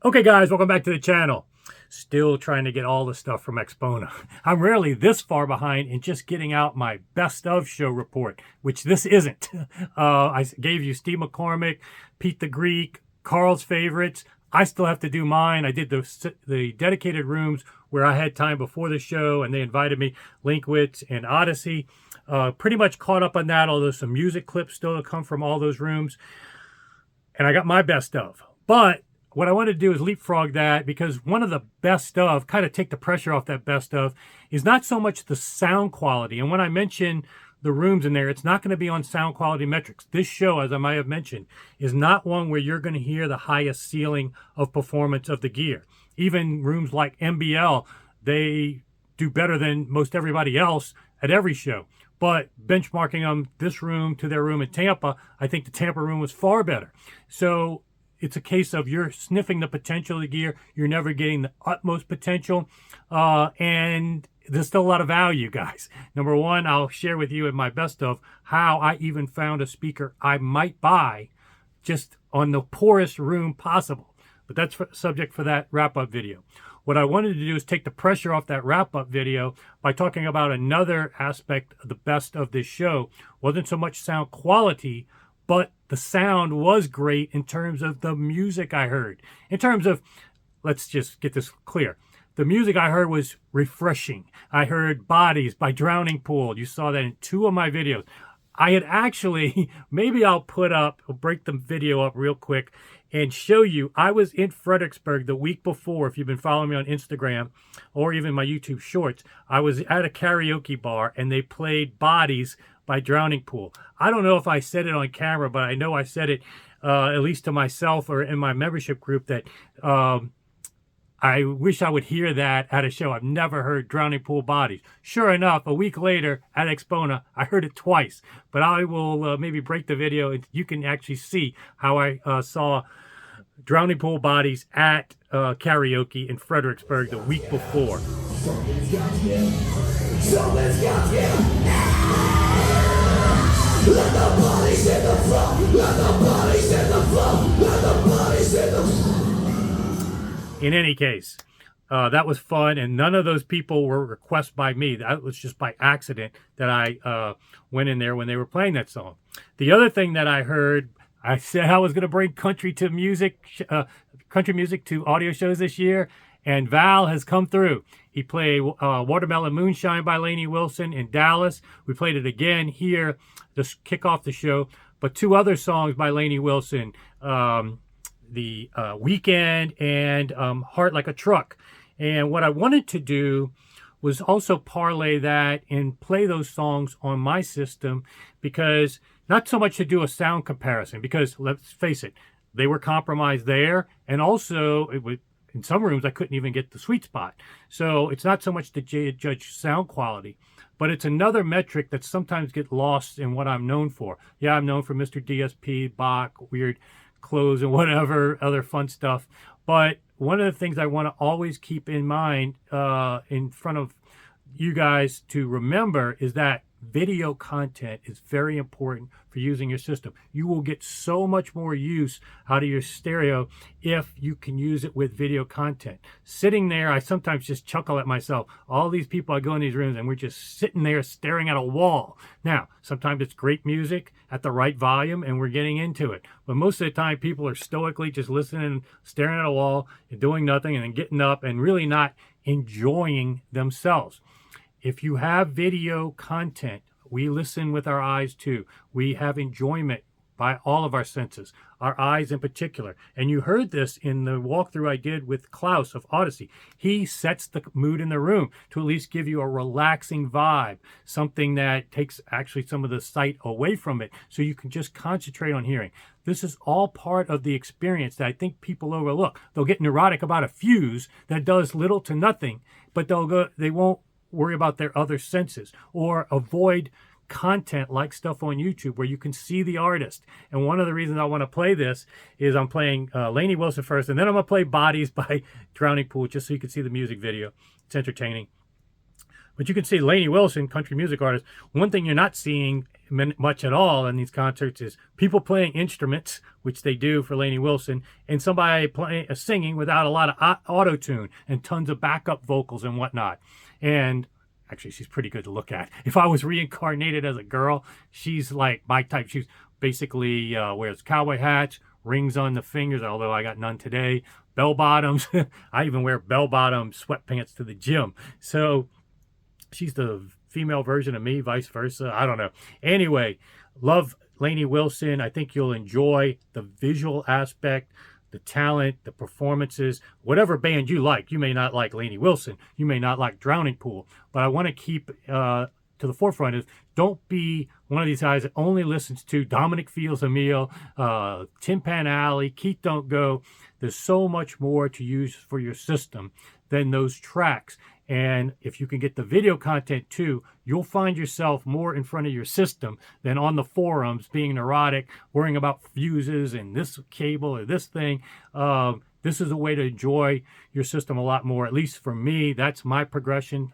Okay guys, welcome back to the channel. Still trying to get all the stuff from Axpona. I'm rarely this far behind in just getting out my best of show report, which this isn't. I gave you Steve McCormick, Pete the Greek, Carl's favorites. I still have to do mine. I did the dedicated rooms where I had time before the show and they invited me, Linkwitz and Odyssey. Pretty much caught up on that, although some music clips still to come from all those rooms. And I got my best of. But what I want to do is leapfrog that, because one of the best of, kind of take the pressure off that best of, is not so much the sound quality. And when I mention the rooms in there, it's not going to be on sound quality metrics. This show, as I might have mentioned, is not one where you're going to hear the highest ceiling of performance of the gear. Even rooms like MBL, they do better than most everybody else at every show. But benchmarking them, this room to their room in Tampa, I think the Tampa room was far better. So it's a case of you're sniffing the potential of the gear. You're never getting the utmost potential. And there's still a lot of value, guys. Number one, I'll share with you in my best of how I even found a speaker I might buy just on the poorest room possible. But that's subject for that wrap-up video. What I wanted to do is take the pressure off that wrap-up video by talking about another aspect of the best of this show. Wasn't so much sound quality, but the sound was great in terms of the music I heard. In terms of, let's just get this clear. The music I heard was refreshing. I heard Bodies by Drowning Pool. You saw that in 2 of my videos. I had actually, maybe I'll break the video up real quick and show you, I was in Fredericksburg the week before. If you've been following me on Instagram or even my YouTube shorts, I was at a karaoke bar and they played Bodies by Drowning Pool. I don't know if I said it on camera, but I know I said it at least to myself or in my membership group that I wish I would hear that at a show. I've never heard Drowning Pool Bodies. Sure enough, a week later at Axpona, I heard it twice. But I will maybe break the video and you can actually see how I saw Drowning Pool Bodies at karaoke in Fredericksburg the week before. Something's got you. Something's got you. Let the bodies hit the floor. Let the bodies hit the floor. Let the bodies hit the floor. In any case, that was fun, and none of those people were requested by me. That was just by accident that I went in there when they were playing that song. The other thing that I heard, I said I was going to bring country music to audio shows this year, and Val has come through. He played Watermelon Moonshine by Lainey Wilson in Dallas. We played it again here to kick off the show. But 2 other songs by Lainey Wilson, The Weekend and Heart Like a Truck. And what I wanted to do was also parlay that and play those songs on my system, because not so much to do a sound comparison, because let's face it, they were compromised there, and also it was, in some rooms I couldn't even get the sweet spot. So it's not so much to judge sound quality, but it's another metric that sometimes gets lost in what I'm known for. Yeah, I'm known for Mr. DSP, Bach, weird clothes and whatever other fun stuff. But one of the things I want to always keep in mind in front of you guys to remember is that video content is very important for using your system. You will get so much more use out of your stereo if you can use it with video content. Sitting there, I sometimes just chuckle at myself. All these people, I go in these rooms and we're just sitting there staring at a wall. Now, sometimes it's great music at the right volume and we're getting into it. But most of the time, people are stoically just listening, staring at a wall and doing nothing, and then getting up and really not enjoying themselves. If you have video content, we listen with our eyes too. We have enjoyment by all of our senses, our eyes in particular. And you heard this in the walkthrough I did with Klaus of Odyssey. He sets the mood in the room to at least give you a relaxing vibe, something that takes actually some of the sight away from it so you can just concentrate on hearing. This is all part of the experience that I think people overlook. They'll get neurotic about a fuse that does little to nothing, but they won't worry about their other senses, or avoid content like stuff on YouTube where you can see the artist. And one of the reasons I want to play this is I'm playing Lainey Wilson first, and then I'm going to play Bodies by Drowning Pool just so you can see the music video. It's entertaining. But you can see Lainey Wilson, country music artist. One thing you're not seeing much at all in these concerts is people playing instruments, which they do for Lainey Wilson, and somebody singing without a lot of auto-tune and tons of backup vocals and whatnot. And actually, she's pretty good to look at. If I was reincarnated as a girl, she's like my type. She's basically wears cowboy hats, rings on the fingers, although I got none today, bell bottoms. I even wear bell bottom sweatpants to the gym. So she's the female version of me, vice versa. I don't know. Anyway, love Lainey Wilson. I think you'll enjoy the visual aspect, the talent, the performances, whatever band you like. You may not like Lainey Wilson. You may not like Drowning Pool. But I want to keep to the forefront is don't be one of these guys that only listens to Dominic Fils-Aimé, Tin Pan Alley, Keith Don't Go. There's so much more to use for your system than those tracks. And if you can get the video content too, you'll find yourself more in front of your system than on the forums being neurotic, worrying about fuses and this cable or this thing. This is a way to enjoy your system a lot more. At least for me, that's my progression.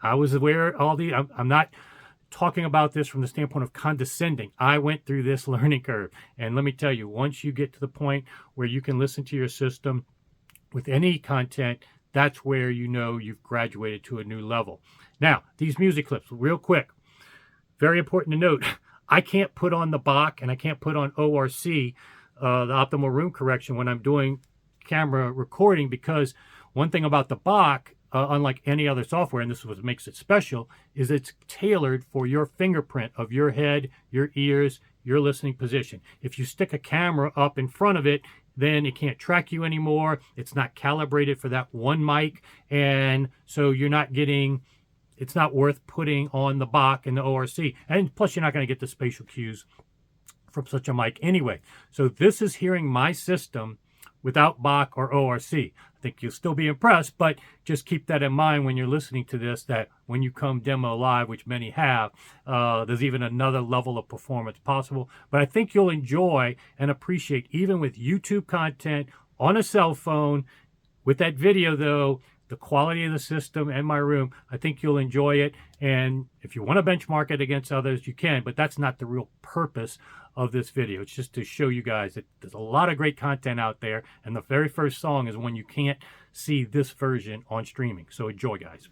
I was aware of all the, I'm not talking about this from the standpoint of condescending. I went through this learning curve. And let me tell you, once you get to the point where you can listen to your system with any content, that's where you know you've graduated to a new level. Now, these music clips, real quick, very important to note, I can't put on the Bach and I can't put on ORC, the optimal room correction, when I'm doing camera recording, because one thing about the Bach, unlike any other software, and this is what makes it special, is it's tailored for your fingerprint of your head, your ears, your listening position. If you stick a camera up in front of it, then it can't track you anymore. It's not calibrated for that one mic. And so you're not getting, it's not worth putting on the Bach and the ORC. And plus you're not going to get the spatial cues from such a mic anyway. So this is hearing my system without Bach or ORC. I think you'll still be impressed, but just keep that in mind when you're listening to this, that when you come demo live, which many have, there's even another level of performance possible. But I think you'll enjoy and appreciate, even with YouTube content on a cell phone, with that video though, the quality of the system and my room, I think you'll enjoy it. And if you want to benchmark it against others, you can, but that's not the real purpose of this video. It's just to show you guys that there's a lot of great content out there, and the very first song is one you can't see this version on streaming. So enjoy, guys.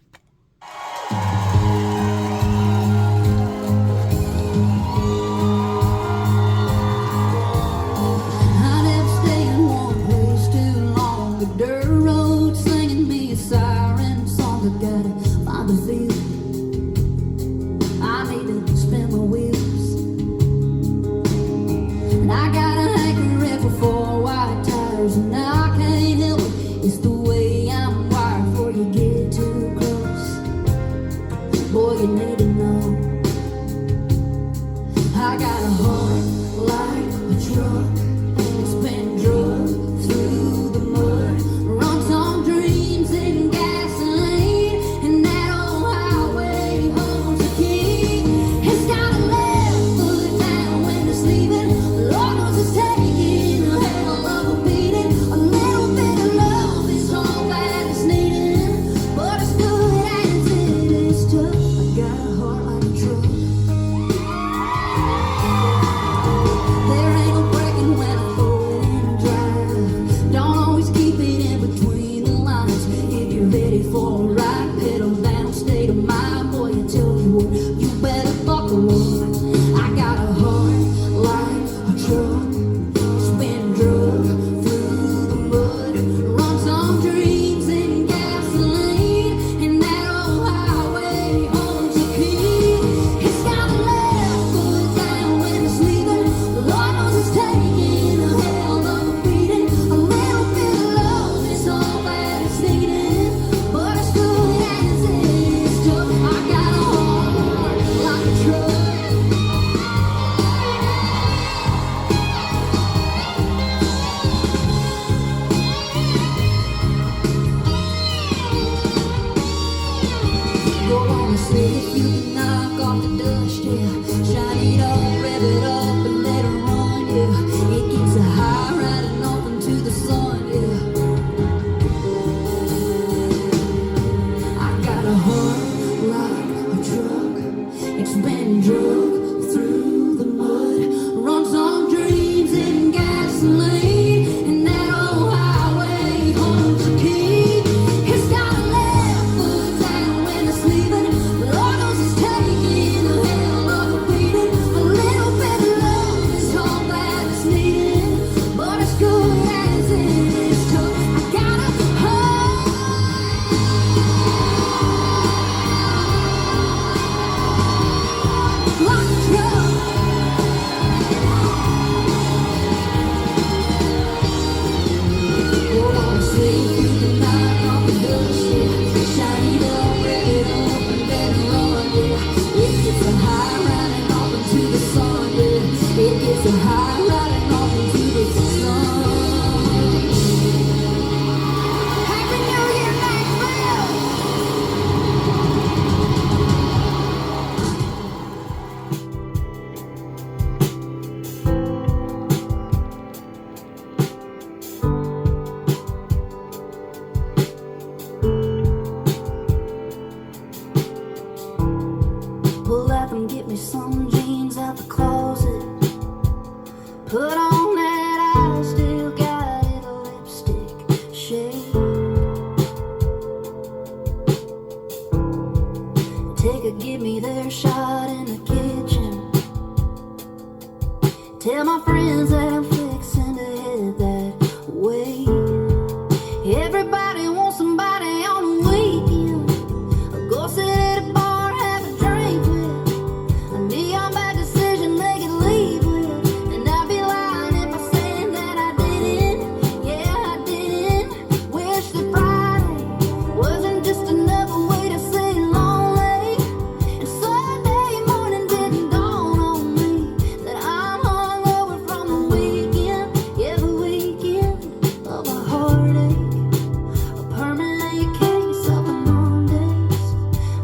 It's been drug They could give me their shot in the kitchen. Tell my friends that I'm fixing to head that way. Everybody wants somebody on the weekend. Go sit at a bar, have a drink with. A neon bad decision they could leave with. And I'd be lying if I said that I didn't. Yeah, I didn't. Wish that Friday wasn't just another way to say lonely. And Sunday morning didn't dawn on me that I'm hungover from the weekend. Yeah, the weekend of a heartache. A permanent case of the Mondays.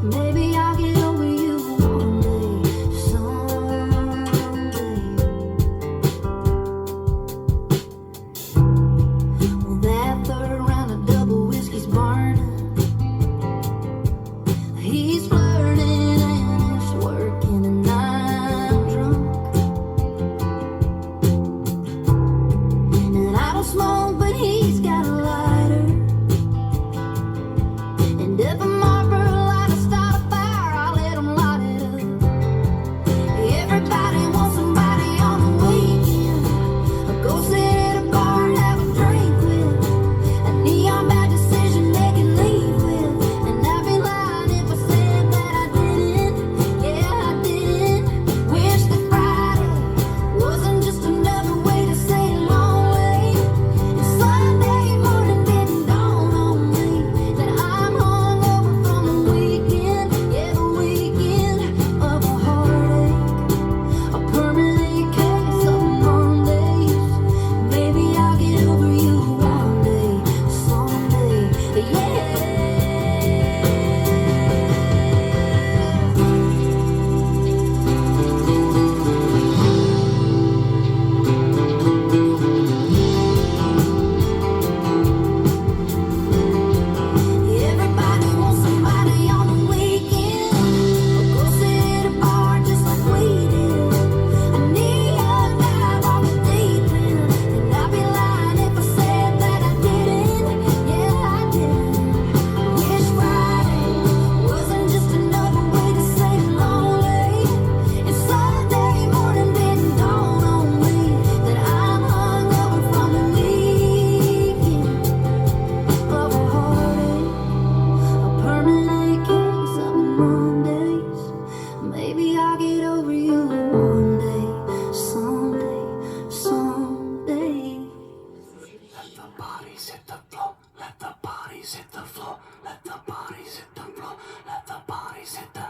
Maybe I'll get over you one day, someday. Well, that third round of double whiskey's burning. He's flirting and it's working, and I'm drunk. And I don't smoke, but he's got a lighter. And if a Marlboro lighter start a fire, I'll let him light it up. Everybody wants somebody on the weekend. Go sit at a bar and have a drink with. A neon bad decision they can leave with. And I'd be lying if I said that I didn't. Yeah, I didn't. Wish that Friday wasn't just another way to say lonely. And Sunday morning didn't dawn on me that I'm hungover from the weekend. Yeah, the weekend of a heartache. A permanent case of Mondays. Maybe I'll get over you one day, someday. Yeah. Everybody wants somebody on the weekend. Go sit at a bar just like we did. A neon dive on the deep end. And I'd be lying if I said that I didn't. Yeah, I didn't. Wish Friday wasn't just another way to say lonely. And Sunday morning didn't dawn on me that I'm hungover from the weekend of a heartache. A permanent case of Mondays. Maybe I'll get over you one day, someday, someday. Let the bodies hit the floor. Let the bodies hit the floor. Let the bodies hit the floor. Let the bodies hit the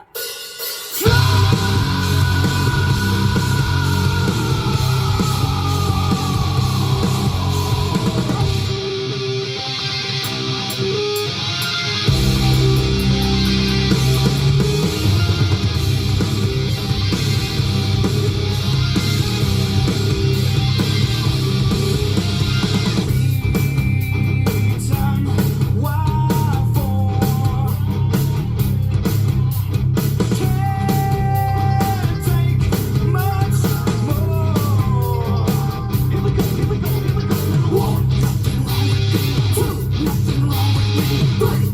Nothing wrong with me.